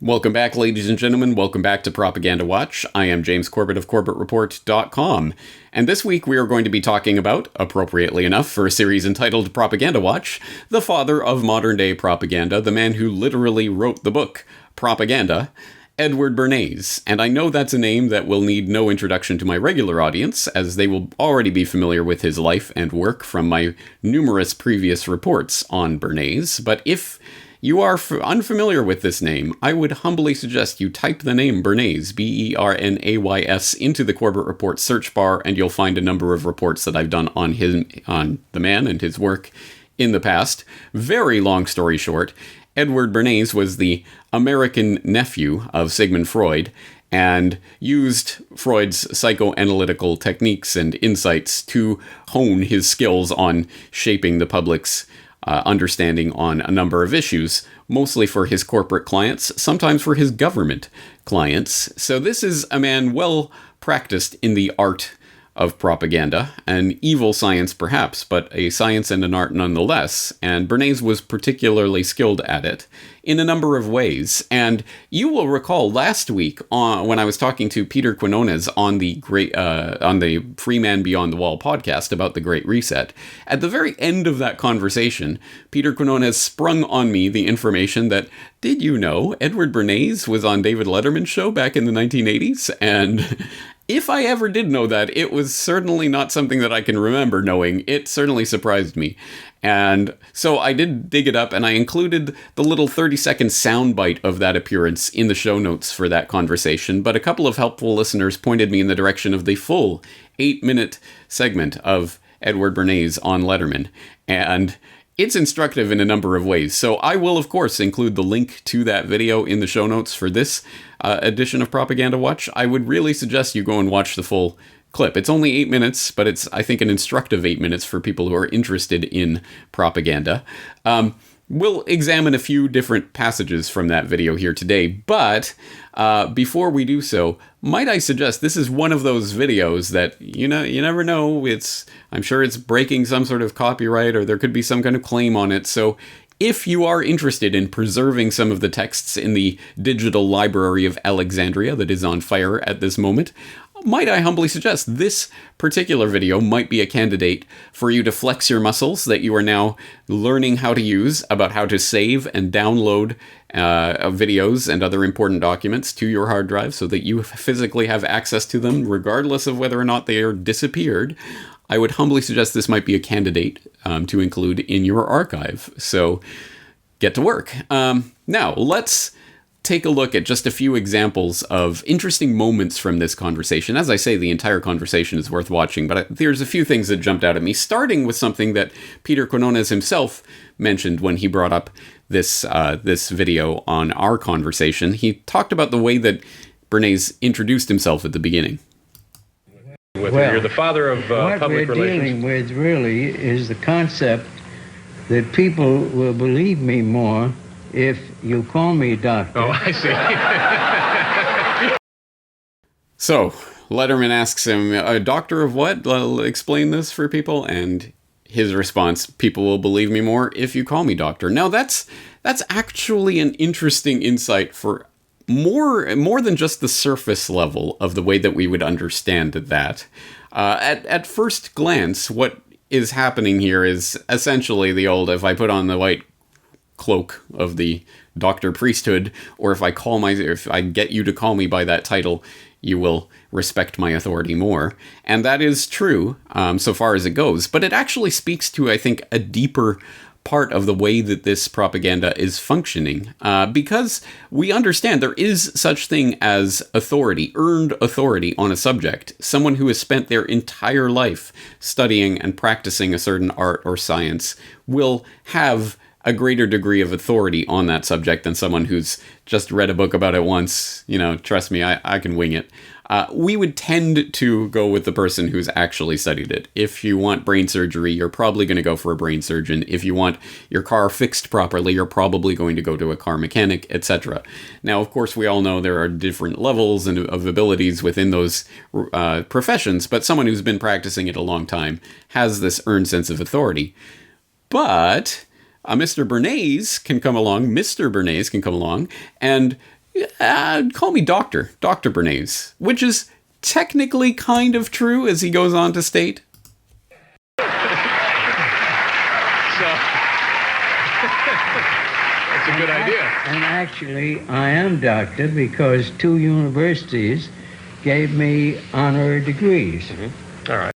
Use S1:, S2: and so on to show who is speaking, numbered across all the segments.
S1: Welcome back, ladies and gentlemen. Welcome back to Propaganda Watch. I am James Corbett of CorbettReport.com. And this week we are going to be talking about, appropriately enough for a series entitled Propaganda Watch, the father of modern-day propaganda, the man who literally wrote the book, Propaganda, Edward Bernays. And I know that's a name that will need no introduction to my regular audience, as they will already be familiar with his life and work from my numerous previous reports on Bernays. But if you are unfamiliar with this name, I would humbly suggest you type the name Bernays, B-E-R-N-A-Y-S, into the Corbett Report search bar, and you'll find a number of reports that I've done on the man and his work in the past. Very long story short, Edward Bernays was the American nephew of Sigmund Freud, and used Freud's psychoanalytical techniques and insights to hone his skills on shaping the public's understanding on a number of issues, mostly for his corporate clients, sometimes for his government clients. So this is a man well practiced in the art of propaganda, an evil science perhaps, but a science and an art nonetheless, and Bernays was particularly skilled at it in a number of ways. And you will recall last week when I was talking to Peter Quinones on the Free Man Beyond the Wall podcast about the Great Reset, at the very end of that conversation, Peter Quinones sprung on me the information that, did you know Edward Bernays was on David Letterman's show back in the 1980s? And if I ever did know that, it was certainly not something that I can remember knowing. It certainly surprised me. And so I did dig it up, and I included the little 30-second soundbite of that appearance in the show notes for that conversation. But a couple of helpful listeners pointed me in the direction of the full 8-minute segment of Edward Bernays on Letterman. And it's instructive in a number of ways. So I will, of course, include the link to that video in the show notes for this edition of Propaganda Watch. I would really suggest you go and watch the full clip. It's only 8 minutes, but it's, I think, an instructive 8 minutes for people who are interested in propaganda. We'll examine a few different passages from that video here today, but before we do so, might I suggest this is one of those videos that, you never know, I'm sure it's breaking some sort of copyright, or there could be some kind of claim on it, so if you are interested in preserving some of the texts in the digital library of Alexandria that is on fire at this moment, might I humbly suggest this particular video might be a candidate for you to flex your muscles that you are now learning how to use about how to save and download videos and other important documents to your hard drive so that you physically have access to them regardless of whether or not they are disappeared. I would humbly suggest this might be a candidate to include in your archive. So get to work. Now, let's take a look at just a few examples of interesting moments from this conversation. As I say, the entire conversation is worth watching, but there's a few things that jumped out at me, starting with something that Peter Quinones himself mentioned when he brought up this video on our conversation. He talked about the way that Bernays introduced himself at the beginning.
S2: Well, you're the father of public relations. What we're dealing with really is the concept that people will believe me more if you call me doctor.
S1: Oh, I see. So, Letterman asks him, a doctor of what? Explain this for people. And his response, people will believe me more if you call me doctor. Now, that's actually an interesting insight for more than just the surface level of the way that we would understand that. At first glance, what is happening here is essentially the old, if I put on the white cloak of the doctor priesthood, or if I get you to call me by that title, you will respect my authority more. And that is true, so far as it goes. But it actually speaks to, I think, a deeper part of the way that this propaganda is functioning, because we understand there is such thing as authority, earned authority on a subject. Someone who has spent their entire life studying and practicing a certain art or science will have a greater degree of authority on that subject than someone who's just read a book about it once. Trust me, I can wing it. We would tend to go with the person who's actually studied it. If you want brain surgery, you're probably going to go for a brain surgeon. If you want your car fixed properly, you're probably going to go to a car mechanic, etc. Now, of course, we all know there are different levels of abilities within those professions, but someone who's been practicing it a long time has this earned sense of authority. But Mr. Bernays can come along, and Call me Dr. Bernays, which is technically kind of true, as he goes on to state.
S3: So, that's a good idea.
S2: And actually, I am doctor because 2 universities gave me honorary degrees.
S3: Mm-hmm. All right.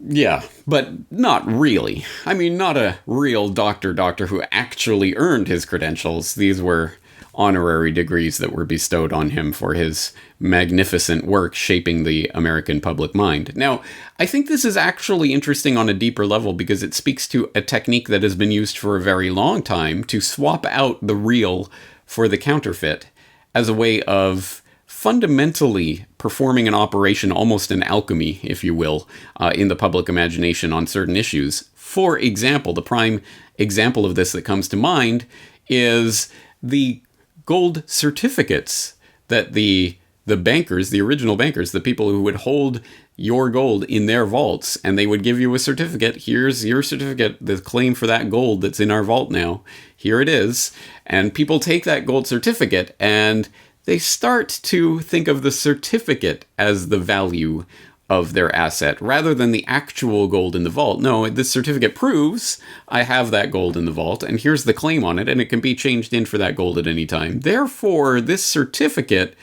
S1: Yeah, but not really. I mean, not a real doctor who actually earned his credentials. These were honorary degrees that were bestowed on him for his magnificent work shaping the American public mind. Now, I think this is actually interesting on a deeper level because it speaks to a technique that has been used for a very long time to swap out the real for the counterfeit as a way of fundamentally performing an operation, almost an alchemy, if you will, in the public imagination on certain issues. For example, the prime example of this that comes to mind is the gold certificates that the bankers, the original bankers, the people who would hold your gold in their vaults, and they would give you a certificate. Here's your certificate, the claim for that gold that's in our vault now. Here it is. And people take that gold certificate and they start to think of the certificate as the value of their asset rather than the actual gold in the vault. No, this certificate proves I have that gold in the vault, and here's the claim on it, and it can be changed in for that gold at any time. Therefore, this certificate,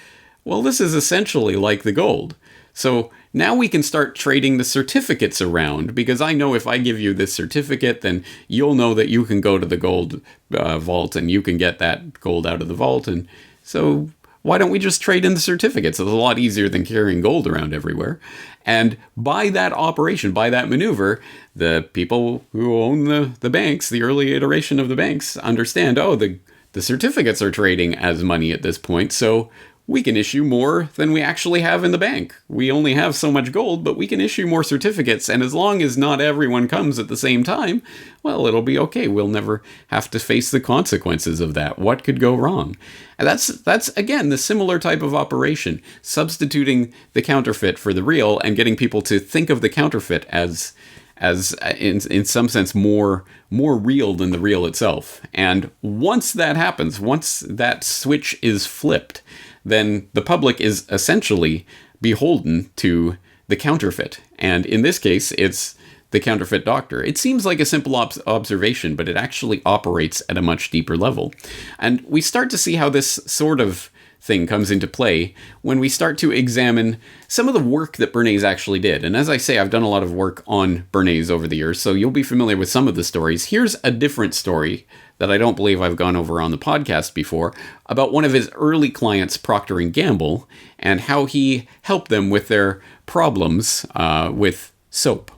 S1: well, this is essentially like the gold. So now we can start trading the certificates around, because I know if I give you this certificate, then you'll know that you can go to the gold vault and you can get that gold out of the vault. And so why don't we just trade in the certificates? It's a lot easier than carrying gold around everywhere. And by that operation, by that maneuver, the people who own the banks, the early iteration of the banks, understand, oh, the certificates are trading as money at this point, so we can issue more than we actually have in the bank. We only have so much gold, but we can issue more certificates, and as long as not everyone comes at the same time, well, it'll be okay. We'll never have to face the consequences of that. What could go wrong? And that's again, the similar type of operation, substituting the counterfeit for the real and getting people to think of the counterfeit as in some sense more real than the real itself. And once that happens, once that switch is flipped, then the public is essentially beholden to the counterfeit. And in this case, it's the counterfeit doctor. It seems like a simple observation, but it actually operates at a much deeper level. And we start to see how this sort of thing comes into play when we start to examine some of the work that Bernays actually did. And as I say, I've done a lot of work on Bernays over the years, so you'll be familiar with some of the stories. Here's a different story that I don't believe I've gone over on the podcast before, about one of his early clients, Procter & Gamble, and how he helped them with their problems with soap.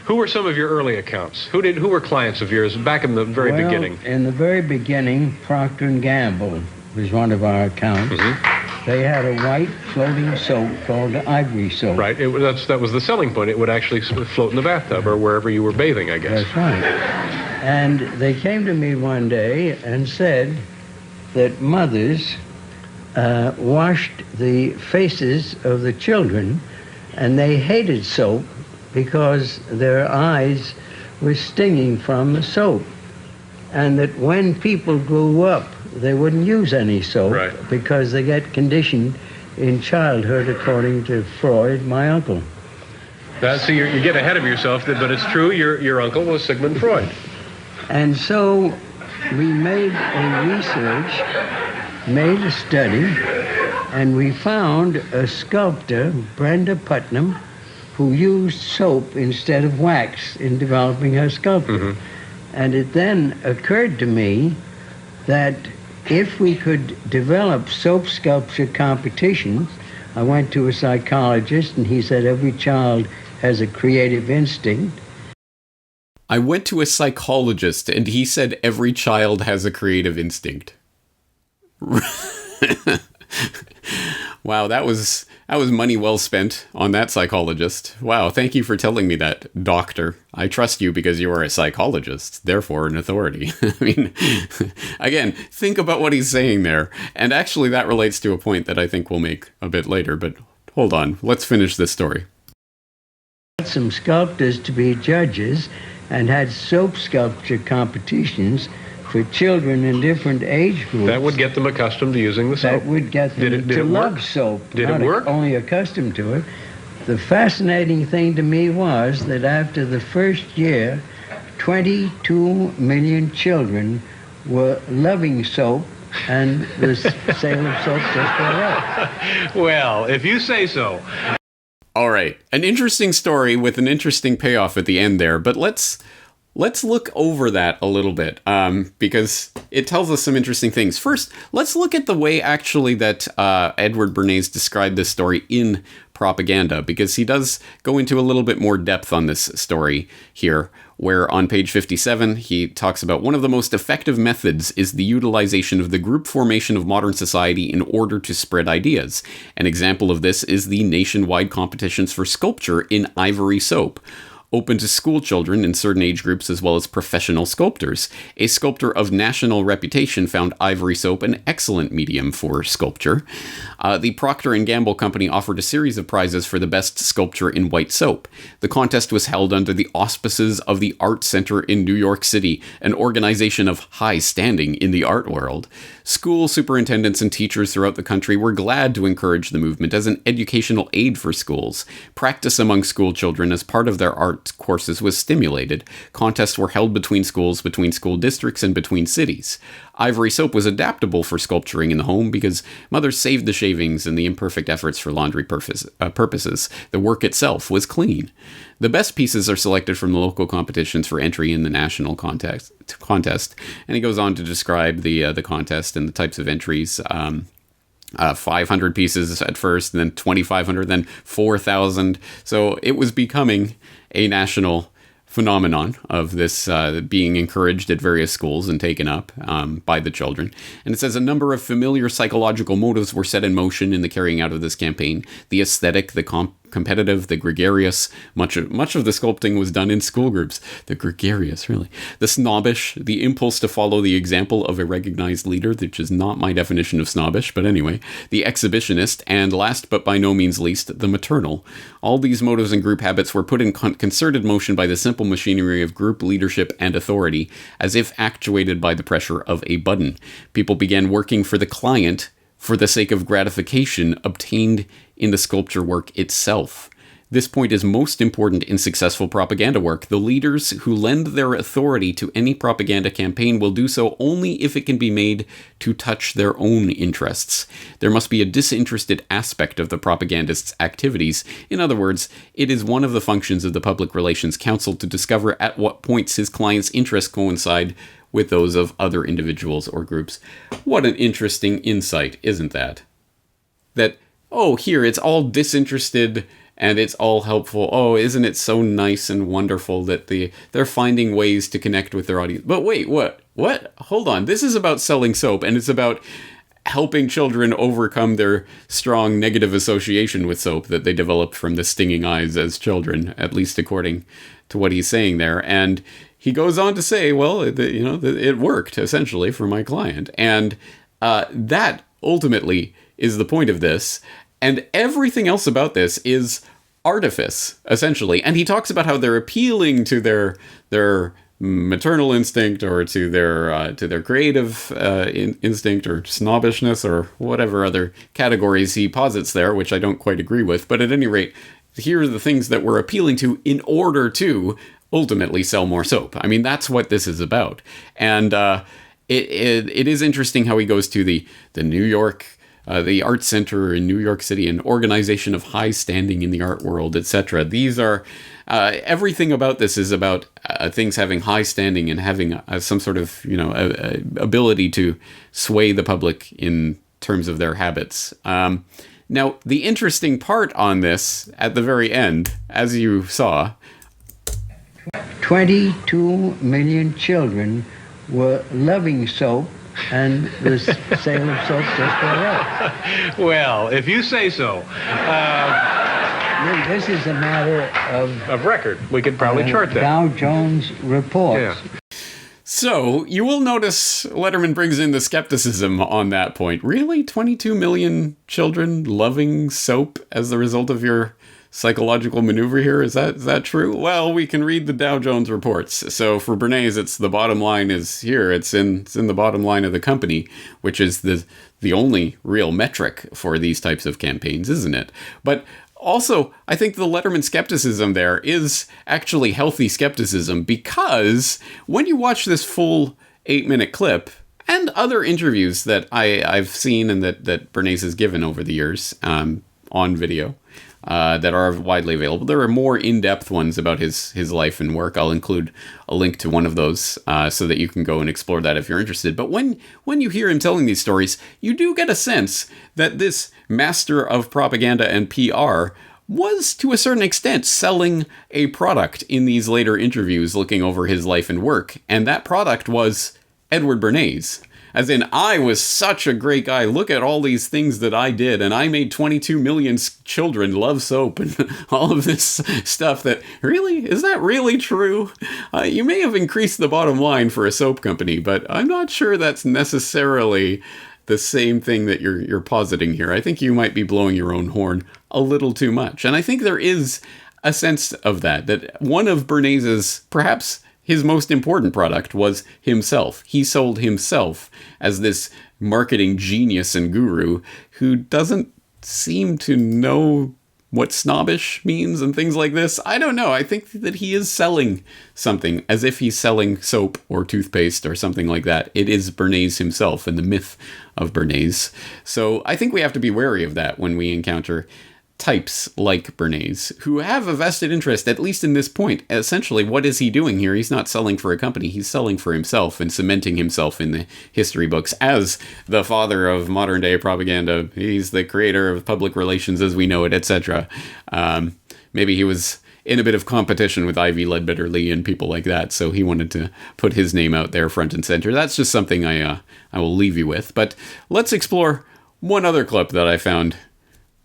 S3: Who were some of your early accounts? Who were clients of yours back in the very beginning?
S2: In the very beginning, Procter & Gamble was one of our accounts. Mm-hmm. They had a white floating soap called Ivory soap.
S3: Right. That was the selling point. It would actually float in the bathtub or wherever you were bathing, I guess.
S2: That's right. And they came to me one day and said that mothers washed the faces of the children, and they hated soap because their eyes were stinging from the soap. And that when people grew up, they wouldn't use any soap, right, because they get conditioned in childhood, according to Freud, my uncle.
S3: So you get ahead of yourself, but it's true, your uncle was Sigmund Freud.
S2: And so we made a research, made a study, and we found a sculptor, Brenda Putnam, who used soap instead of wax in developing her sculpture. Mm-hmm. And it then occurred to me that if we could develop soap sculpture competitions, I went to a psychologist and he said every child has a creative instinct.
S1: I went to a psychologist and he said every child has a creative instinct. Wow, that was money well spent on that psychologist. Wow, thank you for telling me that, doctor. I trust you because you are a psychologist, therefore an authority. I mean, again, think about what he's saying there. And actually that relates to a point that I think we'll make a bit later, but hold on, let's finish this story.
S2: Some sculptors to be judges and had soap sculpture competitions for children in different age groups.
S3: That would get them accustomed to using the soap.
S2: That would get them to love soap.
S3: Did it work?
S2: Not only accustomed to it. The fascinating thing to me was that after the first year, 22 million children were loving soap, and the sale of soap just went up.
S3: Well, if you say so.
S1: All right. An interesting story with an interesting payoff at the end there, but let's look over that a little bit, because it tells us some interesting things. First, let's look at the way actually that Edward Bernays described this story in Propaganda, because he does go into a little bit more depth on this story here, where on page 57, he talks about one of the most effective methods is the utilization of the group formation of modern society in order to spread ideas. An example of this is the nationwide competitions for sculpture in ivory soap, open to school children in certain age groups as well as professional sculptors. A sculptor of national reputation found ivory soap an excellent medium for sculpture. The Procter & Gamble company offered a series of prizes for the best sculpture in white soap. The contest was held under the auspices of the Art Center in New York City, an organization of high standing in the art world. School superintendents and teachers throughout the country were glad to encourage the movement as an educational aid for schools. Practice among school children as part of their art courses was stimulated. Contests were held between schools, between school districts, and between cities. Ivory soap was adaptable for sculpturing in the home because mothers saved the shavings and the imperfect efforts for laundry purposes. The work itself was clean. The best pieces are selected from the local competitions for entry in the national contest. And he goes on to describe the contest and the types of entries. 500 pieces at first, and then 2,500, then 4,000. So it was becoming a national phenomenon of this being encouraged at various schools and taken up by the children. And it says a number of familiar psychological motives were set in motion in the carrying out of this campaign. The aesthetic, the competitive, the gregarious. Much of the sculpting was done in school groups. The gregarious, really. The snobbish, the impulse to follow the example of a recognized leader, which is not my definition of snobbish, but anyway. The exhibitionist, and last but by no means least, the maternal. All these motives and group habits were put in concerted motion by the simple machinery of group leadership and authority, as if actuated by the pressure of a button. People began working for the client for the sake of gratification obtained in the sculpture work itself. This point is most important in successful propaganda work. The leaders who lend their authority to any propaganda campaign will do so only if it can be made to touch their own interests. There must be a disinterested aspect of the propagandist's activities. In other words, it is one of the functions of the Public Relations Council to discover at what points his client's interests coincide with those of other individuals or groups. What an interesting insight, isn't that? That, oh, here, it's all disinterested and it's all helpful. Oh, isn't it so nice and wonderful that they're finding ways to connect with their audience. But wait, what? Hold on. This is about selling soap, and it's about helping children overcome their strong negative association with soap that they developed from the stinging eyes as children, at least according to what he's saying there. And he goes on to say, well, it worked, essentially, for my client. And that, ultimately, is the point of this. And everything else about this is artifice, essentially. And he talks about how they're appealing to their maternal instinct or to their creative instinct or snobbishness or whatever other categories he posits there, which I don't quite agree with. But at any rate, here are the things that we're appealing to in order to ultimately sell more soap. I mean, that's what this is about. And it is interesting how he goes to the New York, the Art Center in New York City, an organization of high standing in the art world, etc. These are, everything about this is about things having high standing and having some sort of, ability to sway the public in terms of their habits. Now, the interesting part on this, at the very end, as you saw,
S2: 22 million children were loving soap, and the sale of soap just went up.
S3: Well, if you say so.
S2: This is a matter
S3: of record. We could probably chart that.
S2: Dow Jones reports.
S3: Yeah.
S1: So, you will notice Letterman brings in the skepticism on that point. Really? 22 million children loving soap as the result of your psychological maneuver here. Is that true? Well, we can read the Dow Jones reports. So for Bernays, it's the bottom line is here. It's in the bottom line of the company, which is the only real metric for these types of campaigns, isn't it? But also, I think the Letterman skepticism there is actually healthy skepticism, because when you watch this full 8-minute clip and other interviews that I've seen and that Bernays has given over the years on video that are widely available, there are more in-depth ones about his life and work. I'll include a link to one of those so that you can go and explore that if you're interested. But when you hear him telling these stories, you do get a sense that this master of propaganda and PR was, to a certain extent, selling a product in these later interviews looking over his life and work. And that product was Edward Bernays. As in, I was such a great guy. Look at all these things that I did. And I made 22 million children love soap and all of this stuff that, really? Is that really true? You may have increased the bottom line for a soap company, but I'm not sure that's necessarily the same thing that you're positing here. I think you might be blowing your own horn a little too much. And I think there is a sense of that one of Bernays's, perhaps his most important product, was himself. He sold himself as this marketing genius and guru who doesn't seem to know what snobbish means and things like this. I don't know. I think that he is selling something as if he's selling soap or toothpaste or something like that. It is Bernays himself and the myth of Bernays. So I think we have to be wary of that when we encounter types like Bernays, who have a vested interest, at least in this point. Essentially, what is he doing here? He's not selling for a company. He's selling for himself and cementing himself in the history books as the father of modern day propaganda. He's the creator of public relations as we know it, etc. Maybe he was in a bit of competition with Ivy Ledbetter-Lee and people like that, so he wanted to put his name out there front and center. That's just something I will leave you with. But let's explore one other clip that I found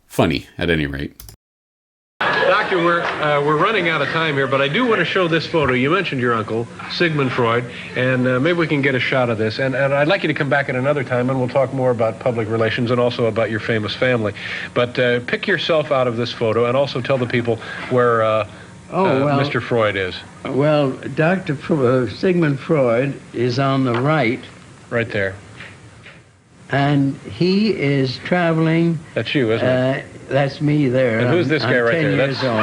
S1: funny, at any rate.
S3: Doctor, we're running out of time here, but I do want to show this photo. You mentioned your uncle, Sigmund Freud, and maybe we can get a shot of this. And I'd like you to come back at another time, and we'll talk more about public relations and also about your famous family. But pick yourself out of this photo and also tell the people where Mr. Freud is.
S2: Well, Sigmund Freud is on the right.
S3: Right there.
S2: And he is traveling.
S3: That's you, isn't it?
S2: That's me there.
S3: And who's this guy right there?
S2: 10 years old.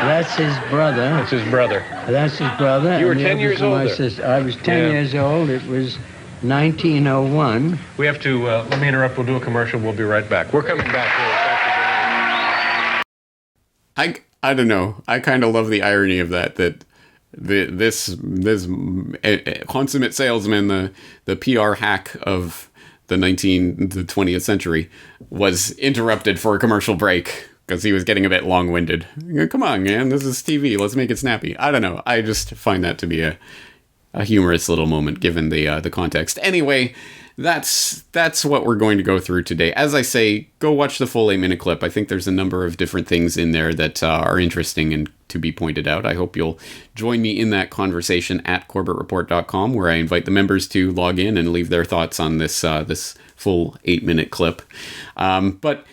S2: That's his brother.
S3: That's his brother.
S2: That's his brother.
S3: You were 10 years old.
S2: I was 10 years old. It was 1901.
S3: We have to, let me interrupt. We'll do a commercial. We'll be right back. We're coming back.
S1: I don't know. I kind of love the irony of that this consummate salesman, the PR hack of the 20th century, was interrupted for a commercial break because he was getting a bit long-winded. Come on, man, this is TV. Let's make it snappy. I don't know. I just find that to be a humorous little moment given the context. Anyway, that's what we're going to go through today. As I say, go watch the full 8-minute clip. I think there's a number of different things in there that are interesting and to be pointed out. I hope you'll join me in that conversation at corbettreport.com, where I invite the members to log in and leave their thoughts on this full 8-minute clip. But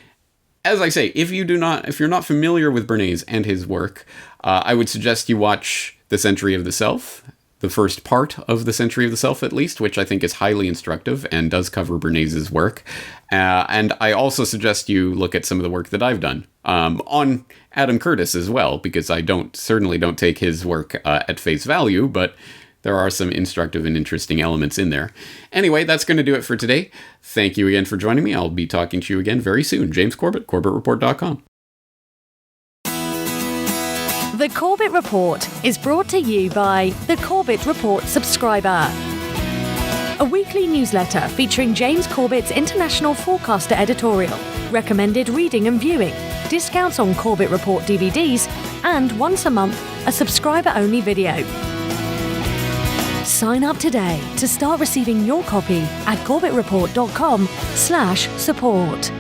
S1: as I say, if you're not familiar with Bernays and his work, I would suggest you watch The Century of the Self, the first part of The Century of the Self, at least, which I think is highly instructive and does cover Bernays' work. And I also suggest you look at some of the work that I've done on Adam Curtis as well, because I certainly don't take his work at face value, but there are some instructive and interesting elements in there. Anyway, that's going to do it for today. Thank you again for joining me. I'll be talking to you again very soon. James Corbett, corbettreport.com.
S4: The Corbett Report is brought to you by the Corbett Report subscriber, a weekly newsletter featuring James Corbett's international forecaster editorial, recommended reading and viewing, discounts on Corbett Report DVDs, and once a month, a subscriber-only video. Sign up today to start receiving your copy at corbettreport.com/support.